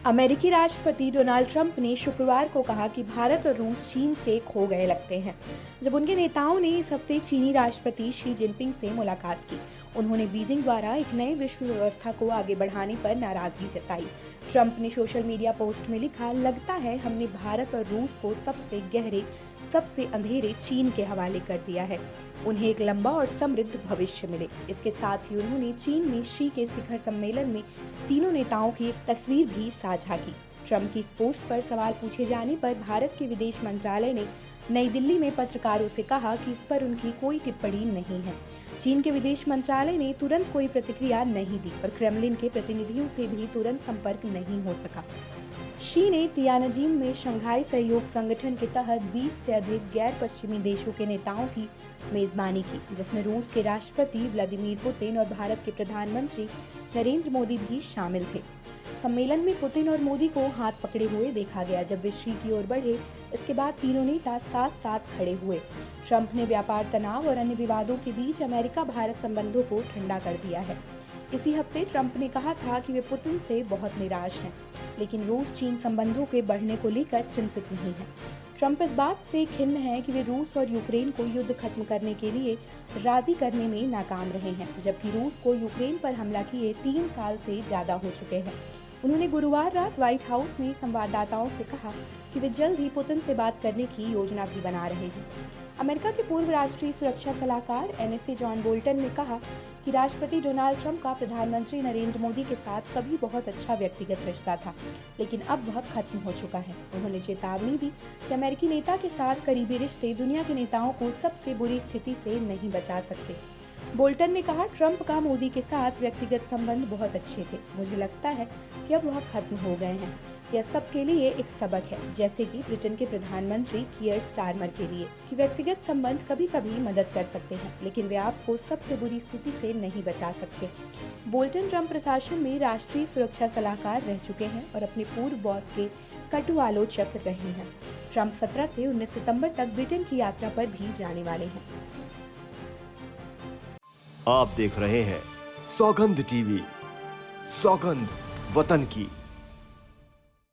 अमेरिकी राष्ट्रपति Donald Trump ने शुक्रवार को कहा कि भारत और रूस चीन से खो गए लगते हैं। जब उनके नेताओं ने इस हफ्ते चीनी राष्ट्रपति शी जिनपिंग से मुलाकात की, उन्होंने बीजिंग द्वारा एक नए विश्व व्यवस्था को आगे बढ़ाने पर नाराजगी जताई। ट्रंप ने सोशल मीडिया पोस्ट में लिखा, लगता है हमने भारत और रूस को सबसे गहरे, सबसे अंधेरे चीन के हवाले कर दिया है। उन्हें एक लंबा और समृद्ध भविष्य मिले। इसके साथ ही उन्होंने चीन में शी के शिखर सम्मेलन में तीनों नेताओं की एक तस्वीर भी साझा की। ट्रंप की इस पोस्ट पर सवाल पूछे जाने पर भारत के विदेश मंत्रालय ने नई दिल्ली में पत्रकारों से कहा कि इस पर उनकी कोई टिप्पणी नहीं है। चीन के विदेश मंत्रालय ने तुरंत कोई प्रतिक्रिया नहीं दी और क्रेमलिन के प्रतिनिधियों से भी तुरंत संपर्क नहीं हो सका। शी ने तियानजिन में शंघाई सहयोग संगठन के तहत 20 से अधिक गैर पश्चिमी देशों के नेताओं की मेजबानी की, जिसमें रूस के राष्ट्रपति व्लादिमीर पुतिन और भारत के प्रधानमंत्री नरेंद्र मोदी भी शामिल थे। सम्मेलन में पुतिन और मोदी को हाथ पकड़े हुए देखा गया। जब वे शी की ओर बढ़े, इसके बाद तीनों नेता साथ साथ खड़े हुए। ट्रंप ने व्यापार तनाव और अन्य विवादों के बीच अमेरिका भारत संबंधों को ठंडा कर दिया है। इसी हफ्ते ट्रंप ने कहा था कि वे पुतिन से बहुत निराश हैं, लेकिन रूस चीन संबंधों के बढ़ने को लेकर चिंतित नहीं है। ट्रंप इस बात से खिन्न है कि वे रूस और यूक्रेन को युद्ध खत्म करने के लिए राजी करने में नाकाम रहे हैं, जबकि रूस को यूक्रेन पर हमला किए 3 साल से ज्यादा हो चुके हैं। उन्होंने गुरुवार रात व्हाइट हाउस में संवाददाताओं से कहा कि वे जल्द ही पुतिन से बात करने की योजना भी बना रहे हैं। अमेरिका के पूर्व राष्ट्रीय सुरक्षा सलाहकार NSA जॉन बोल्टन ने कहा कि राष्ट्रपति डोनाल्ड ट्रंप का प्रधानमंत्री नरेंद्र मोदी के साथ कभी बहुत अच्छा व्यक्तिगत रिश्ता था, लेकिन अब वह खत्म हो चुका है। उन्होंने चेतावनी दी कि अमेरिकी नेता के साथ करीबी रिश्ते दुनिया के नेताओं को सबसे बुरी स्थिति से नहीं बचा सकते। बोल्टन ने कहा, ट्रंप का मोदी के साथ व्यक्तिगत संबंध बहुत अच्छे थे। मुझे लगता है कि अब वह खत्म हो गए हैं। यह सबके लिए एक सबक है, जैसे कि ब्रिटेन के प्रधानमंत्री कियर स्टारमर के लिए, कि व्यक्तिगत संबंध कभी कभी मदद कर सकते हैं, लेकिन वे आपको सबसे बुरी स्थिति से नहीं बचा सकते। बोल्टन ट्रंप प्रशासन में राष्ट्रीय सुरक्षा सलाहकार रह चुके हैं और अपने पूर्व बॉस के कटु आलोचक रहे हैं। ट्रंप 17 से 19 सितंबर तक ब्रिटेन की यात्रा पर भी जाने वाले हैं। आप देख रहे हैं सौगंध टीवी, सौगंध वतन की।